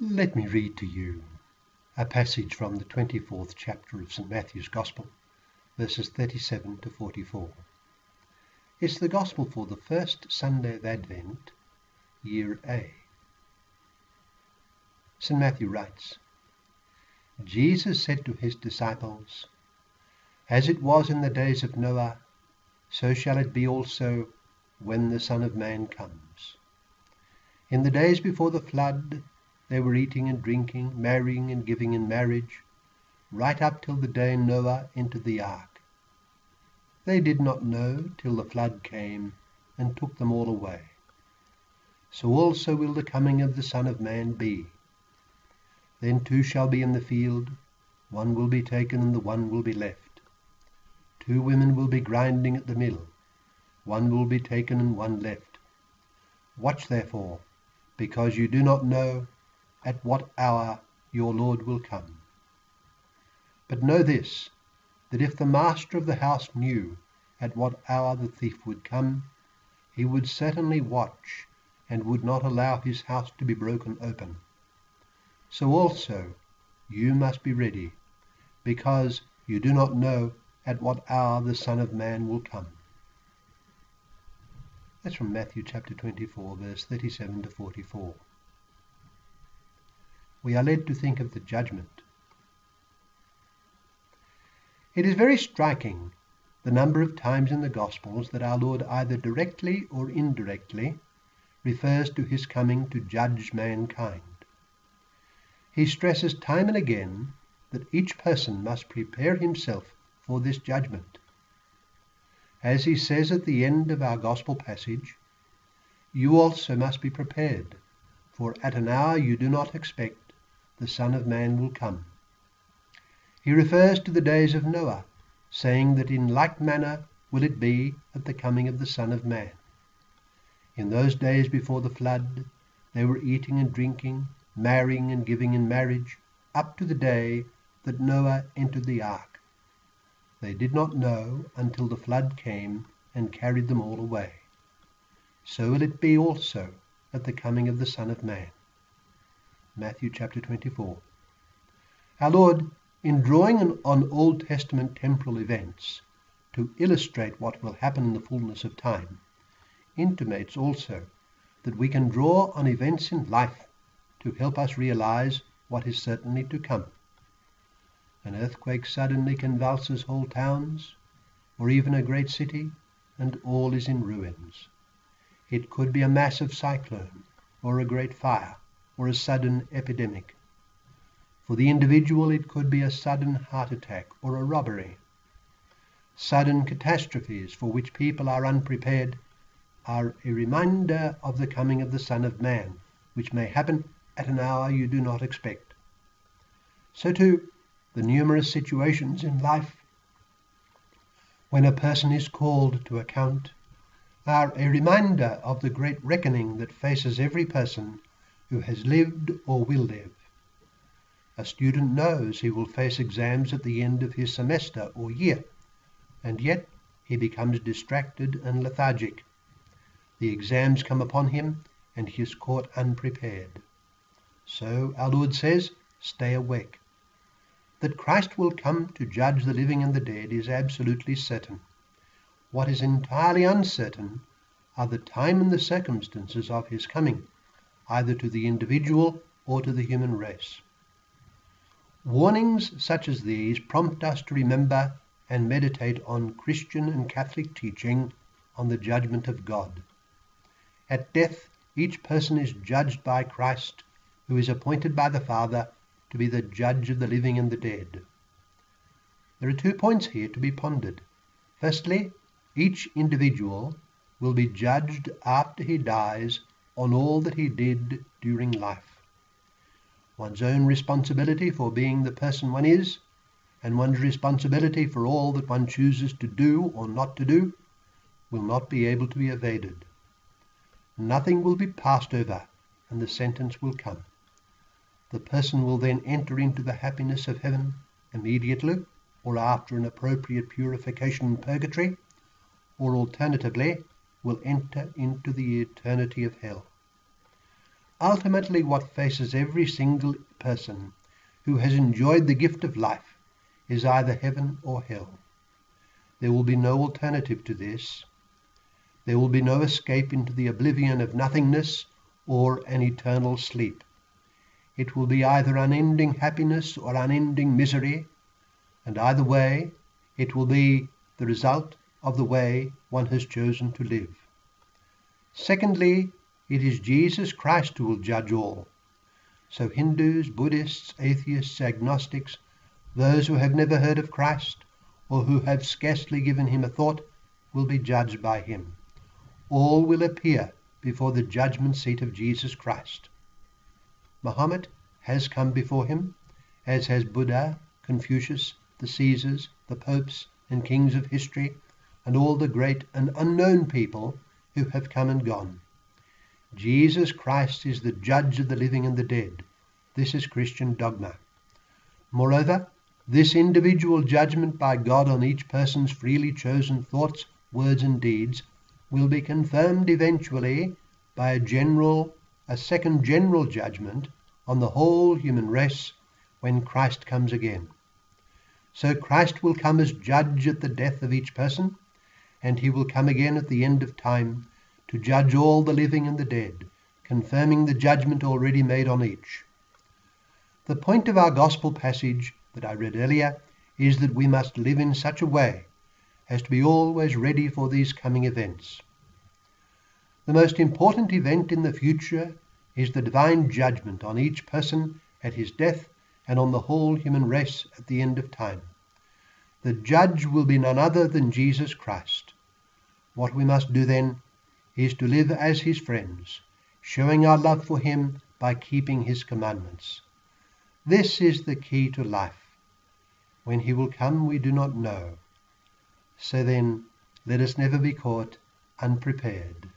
Let me read to you a passage from the 24th chapter of St. Matthew's Gospel, verses 37 to 44. It's the Gospel for the first Sunday of Advent, Year A. St. Matthew writes, Jesus said to his disciples, "As it was in the days of Noah, so shall it be also when the Son of Man comes. In the days before the flood, they were eating and drinking, marrying and giving in marriage, right up till the day Noah entered the ark. They did not know till the flood came and took them all away. So also will the coming of the Son of Man be. Then two shall be in the field, one will be taken and the one will be left. Two women will be grinding at the mill, one will be taken and one left. Watch therefore, because you do not know at what hour your Lord will come. But know this, that if the master of the house knew at what hour the thief would come, he would certainly watch and would not allow his house to be broken open. So also you must be ready, because you do not know at what hour the Son of Man will come." That's from Matthew chapter 24, verse 37 to 44. We are led to think of the judgment. It is very striking the number of times in the Gospels that our Lord either directly or indirectly refers to his coming to judge mankind. He stresses time and again that each person must prepare himself for this judgment. As he says at the end of our Gospel passage, "You also must be prepared, for at an hour you do not expect the Son of Man will come." He refers to the days of Noah, saying that in like manner will it be at the coming of the Son of Man. In those days before the flood, they were eating and drinking, marrying and giving in marriage, up to the day that Noah entered the ark. They did not know until the flood came and carried them all away. So will it be also at the coming of the Son of Man. Matthew chapter 24. Our Lord, in drawing on Old Testament temporal events to illustrate what will happen in the fullness of time, intimates also that we can draw on events in life to help us realize what is certainly to come. An earthquake suddenly convulses whole towns, or even a great city, and all is in ruins. It could be a massive cyclone, or a great fire, or a sudden epidemic. For the individual, it could be a sudden heart attack or a robbery. Sudden catastrophes for which people are unprepared are a reminder of the coming of the Son of Man, which may happen at an hour you do not expect. So too, the numerous situations in life when a person is called to account are a reminder of the great reckoning that faces every person who has lived or will live. A student knows he will face exams at the end of his semester or year, and yet he becomes distracted and lethargic. The exams come upon him, and he is caught unprepared. So our Lord says, stay awake. That Christ will come to judge the living and the dead is absolutely certain. What is entirely uncertain are the time and the circumstances of his coming, either to the individual or to the human race. Warnings such as these prompt us to remember and meditate on Christian and Catholic teaching on the judgment of God. At death, each person is judged by Christ, who is appointed by the Father to be the judge of the living and the dead. There are 2 points here to be pondered. Firstly, each individual will be judged after he dies on all that he did during life. One's own responsibility for being the person one is, and one's responsibility for all that one chooses to do or not to do, will not be able to be evaded. Nothing will be passed over, and the sentence will come. The person will then enter into the happiness of heaven immediately, or after an appropriate purification in purgatory, or alternatively will enter into the eternity of hell. ultimately what faces every single person who has enjoyed the gift of life is either heaven or hell. There will be no alternative to this. There will be no escape into the oblivion of nothingness or an eternal sleep. It will be either unending happiness or unending misery, and either way, it will be the result of the way one has chosen to live. Secondly, it is Jesus Christ who will judge all. So Hindus, Buddhists, atheists, agnostics, those who have never heard of Christ, or who have scarcely given him a thought, will be judged by him. All will appear before the judgment seat of Jesus Christ. Muhammad has come before him, as has Buddha, Confucius, the Caesars, the popes and kings of history, and all the great and unknown people who have come and gone. Jesus Christ is the judge of the living and the dead. This is Christian dogma. Moreover, this individual judgment by God on each person's freely chosen thoughts, words and deeds will be confirmed eventually by a second general judgment on the whole human race when Christ comes again. So Christ will come as judge at the death of each person, and he will come again at the end of time to judge all the living and the dead, confirming the judgment already made on each. The point of our gospel passage that I read earlier is that we must live in such a way as to be always ready for these coming events. The most important event in the future is the divine judgment on each person at his death and on the whole human race at the end of time. The judge will be none other than Jesus Christ. What we must do then is to live as his friends, showing our love for him by keeping his commandments. This is the key to life. When he will come we do not know. So then, let us never be caught unprepared.